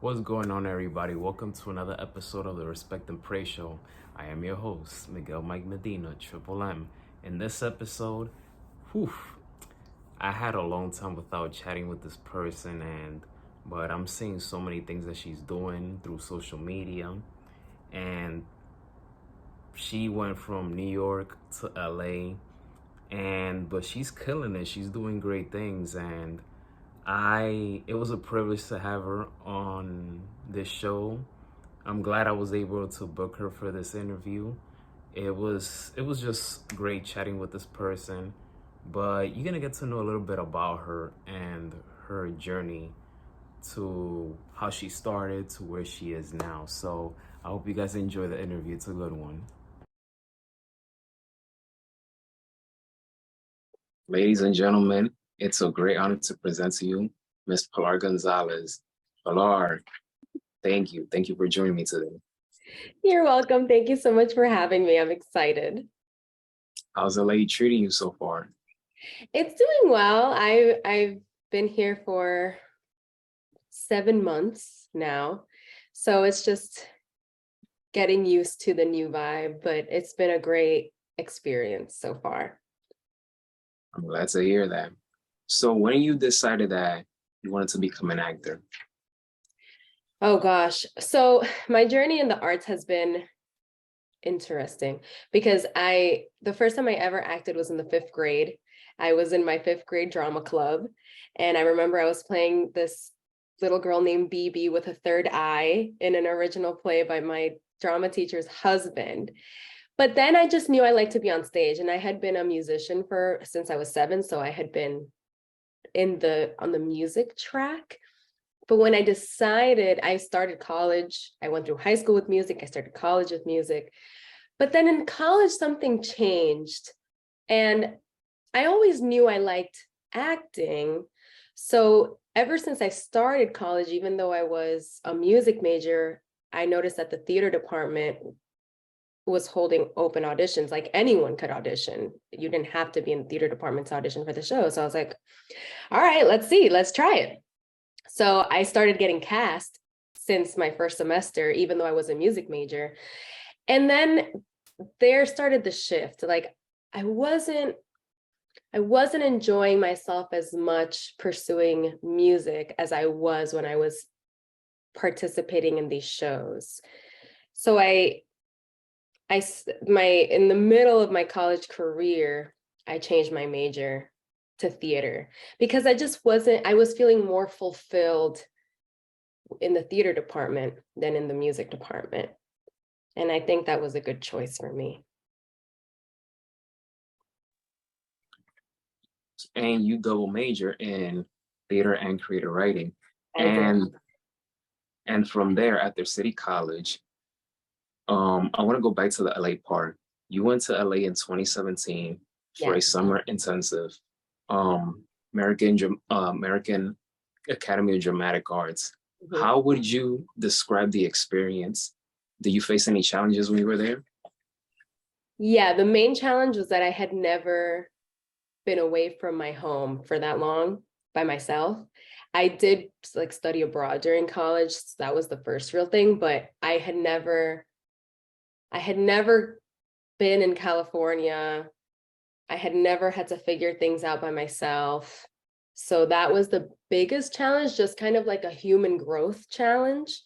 What's going on, everybody? Welcome to another episode of the Respect and Pray Show. I am your host, Miguel Mike Medina, Triple M. In this episode, whew, I had a long time without chatting with this person, but I'm seeing so many things that she's doing through social media, and she went from New York to LA, but she's killing it. She's doing great things, and it was a privilege to have her on this show. I'm glad I was able to book her for this interview. It was just great chatting with this person, but you're gonna get to know a little bit about her and her journey to how she started to where she is now. So I hope you guys enjoy the interview. It's a good one. Ladies and gentlemen, it's a great honor to present to you Miss Pilar Gonzalez. Pilar, thank you. Thank you for joining me today. You're welcome. Thank you so much for having me. I'm excited. How's LA treating you so far? It's doing well. I've been here for 7 months now, so it's just getting used to the new vibe, but it's been a great experience so far. I'm glad to hear that. So when you decided that you wanted to become an actor? Oh gosh. So my journey in the arts has been interesting because the first time I ever acted was in the 5th grade. I was in my 5th grade drama club, and I remember I was playing this little girl named BB with a third eye in an original play by my drama teacher's husband. But then I just knew I liked to be on stage, and I had been a musician since I was 7, so I had been on the music track. But when I decided, I started college, I went through high school with music, I started college with music. But then in college, something changed. And I always knew I liked acting. So ever since I started college, even though I was a music major, I noticed that the theater department was holding open auditions. Like anyone could audition. You didn't have to be in the theater department to audition for the show. So I was like, all right, let's try it. So I started getting cast since my first semester, even though I was a music major. And then there started the shift. Like I wasn't enjoying myself as much pursuing music as I was when I was participating in these shows. So in the middle of my college career, I changed my major to theater because I was feeling more fulfilled in the theater department than in the music department. And I think that was a good choice for me. And you double major in theater and creative writing. And from there, after City College, I want to go back to the LA part. You went to LA in 2017 for a summer intensive, American Academy of Dramatic Arts. Mm-hmm. How would you describe the experience? Did you face any challenges when you were there? Yeah, the main challenge was that I had never been away from my home for that long by myself. I did like study abroad during college. So that was the first real thing, but I had never been in California. I had never had to figure things out by myself. So that was the biggest challenge, just kind of like a human growth challenge.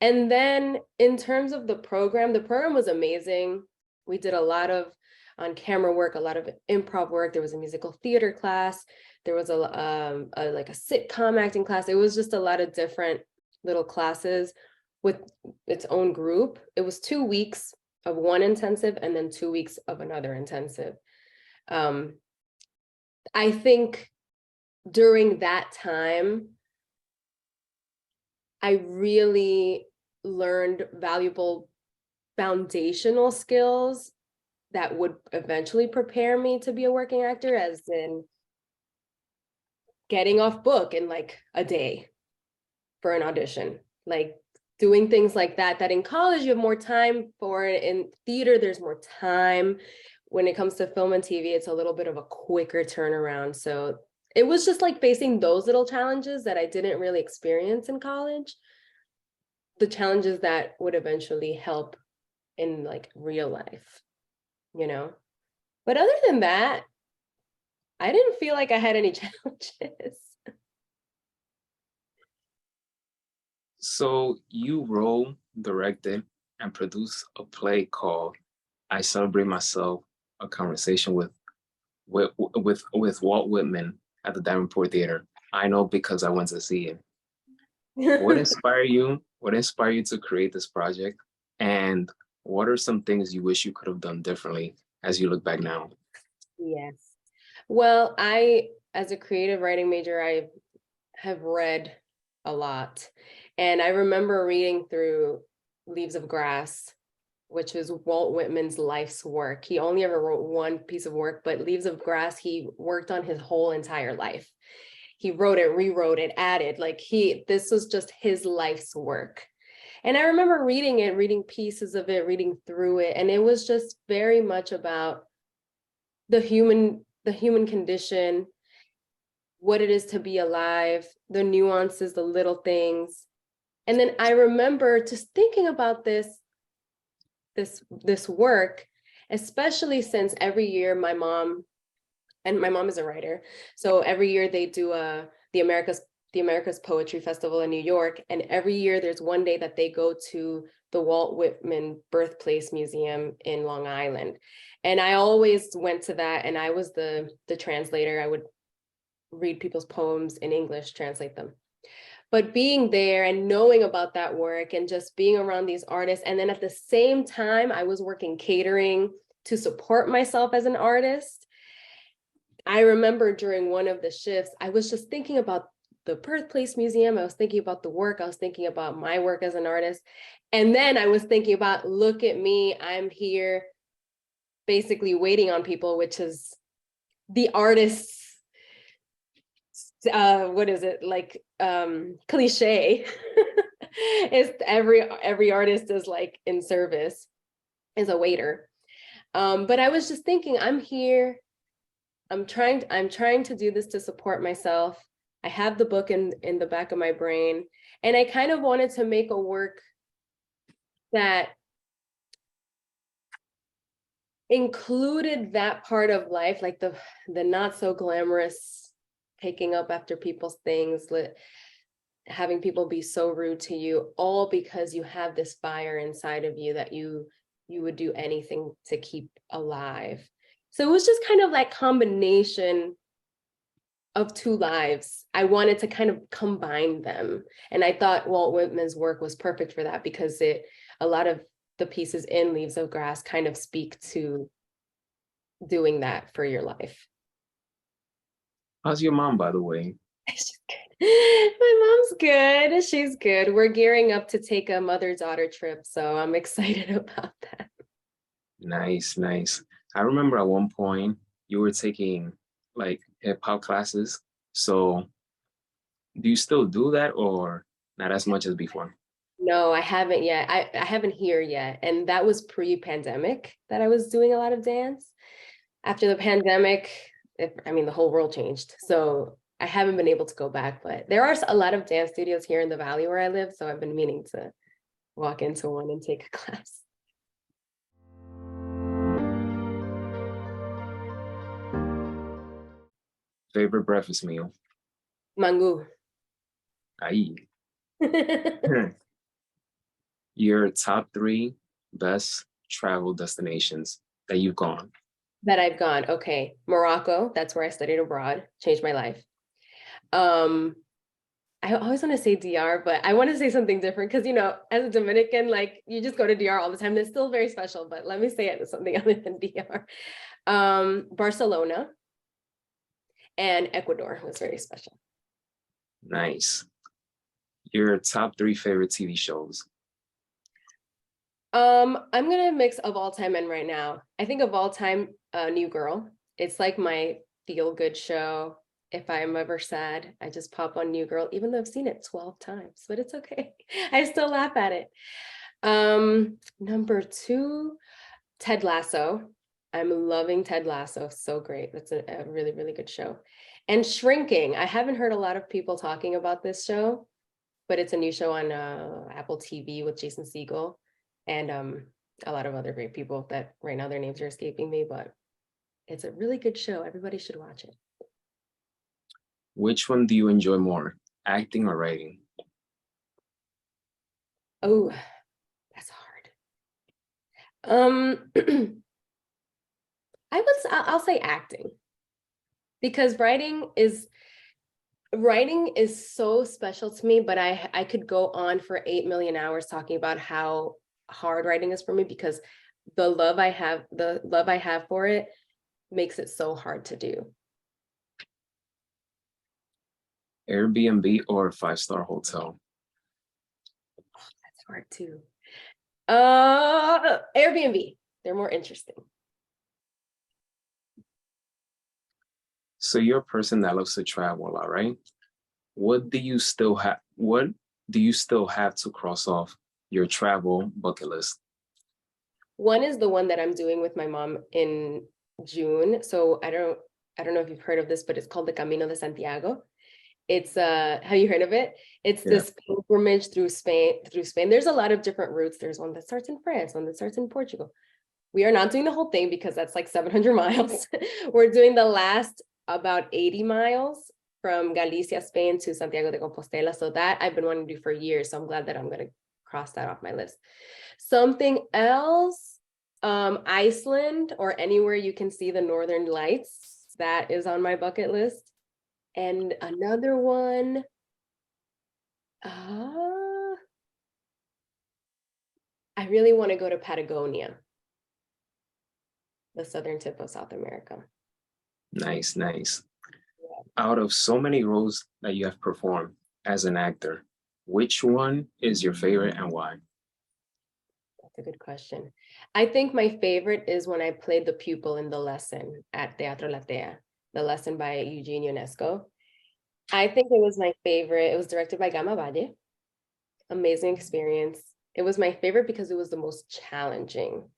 And then in terms of the program was amazing. We did a lot of on-camera work, a lot of improv work. There was a musical theater class. There was like a sitcom acting class. It was just a lot of different little classes with its own group. It was 2 weeks of one intensive and then 2 weeks of another intensive. I think during that time, I really learned valuable foundational skills that would eventually prepare me to be a working actor, as in getting off book in like a day for an audition, like doing things like that in college you have more time for. In theater, there's more time. When it comes to film and TV, it's a little bit of a quicker turnaround. So it was just like facing those little challenges that I didn't really experience in college. the challenges that would eventually help in like real life, you know? But other than that, I didn't feel like I had any challenges. So you wrote, directed, and produced a play called "I Celebrate Myself," a conversation with Walt Whitman at the Davenport Theatre. I know because I went to see it. What inspired you? What inspired you to create this project? And what are some things you wish you could have done differently as you look back now? Yes. Well, as a creative writing major, I have read a lot. And I remember reading through Leaves of Grass, which was Walt Whitman's life's work. He only ever wrote one piece of work, but Leaves of Grass, he worked on his whole entire life. He wrote it, rewrote it, added, this was just his life's work. And I remember reading it, reading pieces of it, reading through it, and it was just very much about the human condition, what it is to be alive, the nuances, the little things. And then I remember just thinking about this work, especially since every year my mom is a writer, so every year they do the America's Poetry Festival in New York, and every year there's one day that they go to the Walt Whitman Birthplace Museum in Long Island. And I always went to that, and I was the translator. I would read people's poems in English, translate them. But being there and knowing about that work and just being around these artists, and then at the same time, I was working catering to support myself as an artist. I remember during one of the shifts, I was just thinking about the Birthplace Museum. I was thinking about the work. I was thinking about my work as an artist. And then I was thinking about, look at me, I'm here basically waiting on people, which is the artist's, what is it, like cliche. Is every artist is like in service, is a waiter. But I was just thinking, I'm here. I'm trying to do this to support myself. I have the book in the back of my brain, and I kind of wanted to make a work that included that part of life, like the not so glamorous picking up after people's things, having people be so rude to you, all because you have this fire inside of you that you would do anything to keep alive. So it was just kind of like combination of two lives. I wanted to kind of combine them. And I thought Walt Whitman's work was perfect for that, because a lot of the pieces in Leaves of Grass kind of speak to doing that for your life. How's your mom, by the way? She's good. My mom's good. She's good. We're gearing up to take a mother-daughter trip, so I'm excited about that. Nice, nice. I remember at one point you were taking like hip hop classes. So do you still do that, or not as much as before? No, I haven't yet. I haven't here yet. And that was pre-pandemic that I was doing a lot of dance. After the pandemic, the whole world changed. So I haven't been able to go back, but there are a lot of dance studios here in the Valley where I live. So I've been meaning to walk into one and take a class. Favorite breakfast meal? Mangu. Aye. Your top three best travel destinations that you've gone. That I've gone. Okay. Morocco. That's where I studied abroad. Changed my life. I always want to say DR, but I want to say something different because, as a Dominican, like you just go to DR all the time. It's still very special, but let me say it as something other than DR. Barcelona and Ecuador was very special. Nice. Your top three favorite TV shows. I'm gonna mix of all time and right now. I think of all time, New Girl. It's like my feel-good show. If I'm ever sad, I just pop on New Girl, even though I've seen it 12 times, but it's okay. I still laugh at it. Number two, Ted Lasso. I'm loving Ted Lasso. So great. That's a really, really good show. And Shrinking. I haven't heard a lot of people talking about this show, but it's a new show on Apple TV with Jason Segel and a lot of other great people that right now their names are escaping me, but it's a really good show. Everybody should watch it. Which one do you enjoy more, acting or writing? Oh, that's hard. I'll say acting, because writing is so special to me, but I could go on for 8 million hours talking about how hard writing is for me, because the love I have for it makes it so hard to do. Airbnb or five-star hotel? That's hard too. Airbnb. They're more interesting. So you're a person that loves to travel a lot, right? What do you still have? What do you still have to cross off your travel bucket list? One is the one that I'm doing with my mom in June. So I don't know if you've heard of this, but it's called the Camino de Santiago. It's have you heard of it? It's Yeah. this pilgrimage through Spain. There's a lot of different routes. There's one that starts in France, one that starts in Portugal. We are not doing the whole thing because that's like 700 miles. We're doing the last about 80 miles from Galicia, Spain to Santiago de Compostela. So that I've been wanting to do for years. So I'm glad that I'm going to cross that off my list. Something else, Iceland or anywhere you can see the Northern Lights. That is on my bucket list. And another one, I really want to go to Patagonia, the southern tip of South America. Nice, nice. Out of so many roles that you have performed as an actor, which one is your favorite and why? That's a good question. I think my favorite is when I played the pupil in The Lesson at Teatro Latea, The Lesson by Eugene Ionesco. I think it was my favorite. It was directed by Gama Valle. Amazing experience. It was my favorite because it was the most challenging.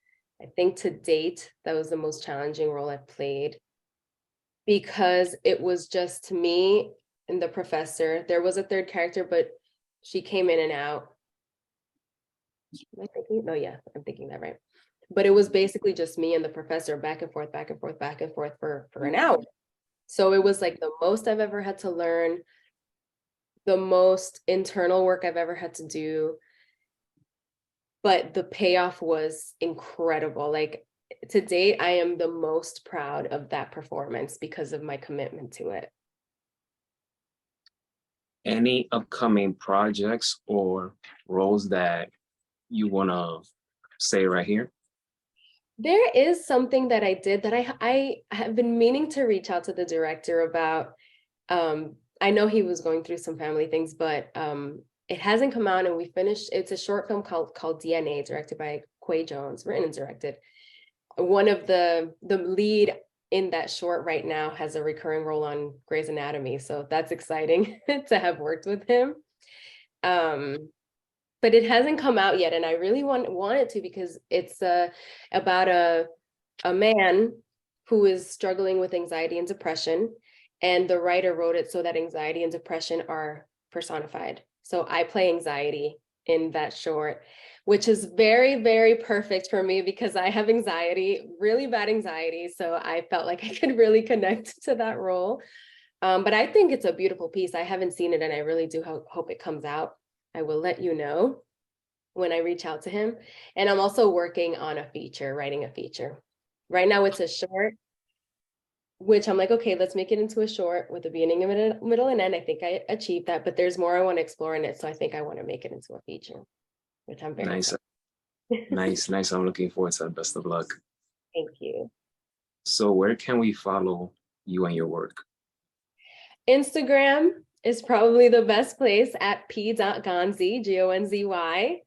I think to date, that was the most challenging role I've played, because it was just me and the professor. There was a third character, but she came in and out. Am I thinking? No, yeah, I'm thinking that right. But it was basically just me and the professor back and forth, back and forth, back and forth for an hour. So it was like the most I've ever had to learn, the most internal work I've ever had to do. But the payoff was incredible. Like to date, I am the most proud of that performance because of my commitment to it. Any upcoming projects or roles that you want to say right here? There is something that I did that I have been meaning to reach out to the director about. I know he was going through some family things, but it hasn't come out, and we finished. It's a short film called DNA, directed by Quay Jones, written and directed. One of the lead in that short right now has a recurring role on Grey's Anatomy, so that's exciting to have worked with him. But it hasn't come out yet, and I really want it to, because it's about a man who is struggling with anxiety and depression, and the writer wrote it so that anxiety and depression are personified. So I play anxiety in that short, which is very, very perfect for me because I have anxiety, really bad anxiety. So I felt like I could really connect to that role. But I think it's a beautiful piece. I haven't seen it, and I really do hope it comes out. I will let you know when I reach out to him. And I'm also working on writing a feature. Right now it's a short, which I'm like, okay, let's make it into a short with a beginning, a middle, and end. I think I achieved that, but there's more I want to explore in it. So I think I want to make it into a feature, which I'm very Nice, excited. nice. I'm looking forward to it. Best of luck. Thank you. So where can we follow you and your work? Instagram is probably the best place at p.gonzy, Gonzy.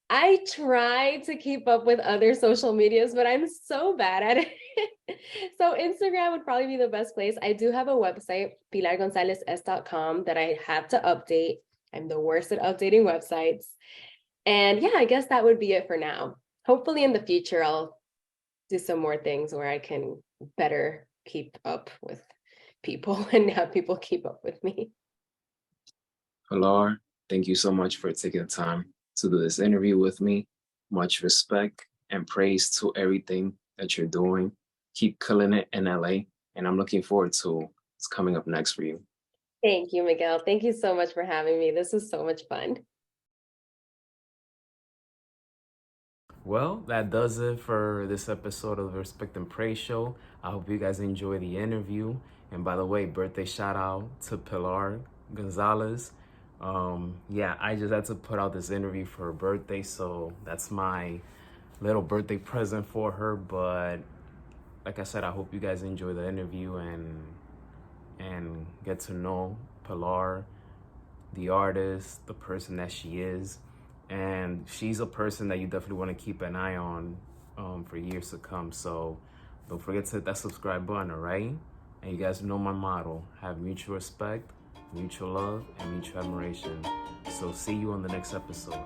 I try to keep up with other social medias, but I'm so bad at it. So Instagram would probably be the best place. I do have a website, pilargonzalezs.com, that I have to update. I'm the worst at updating websites. And yeah, I guess that would be it for now. Hopefully in the future, I'll do some more things where I can better keep up with people and have people keep up with me. Pilar, Thank you so much for taking the time to do this interview with me. Much respect and praise to everything that you're doing. Keep killing it in LA, and I'm looking forward to what's coming up next for you. Thank you, Miguel. Thank you so much for having me. This was so much fun. Well, that does it for this episode of the Respect and Pray Show. I hope you guys enjoy the interview. And by the way, birthday shout out to Pilar Gonzalez. Yeah, I just had to put out this interview for her birthday, so that's my little birthday present for her. But like I said, I hope you guys enjoy the interview and get to know Pilar, the artist, the person that she is. And she's a person that you definitely want to keep an eye on for years to come. So don't forget to hit that subscribe button, all right? And you guys know my motto: have mutual respect, mutual love, and mutual admiration. So see you on the next episode.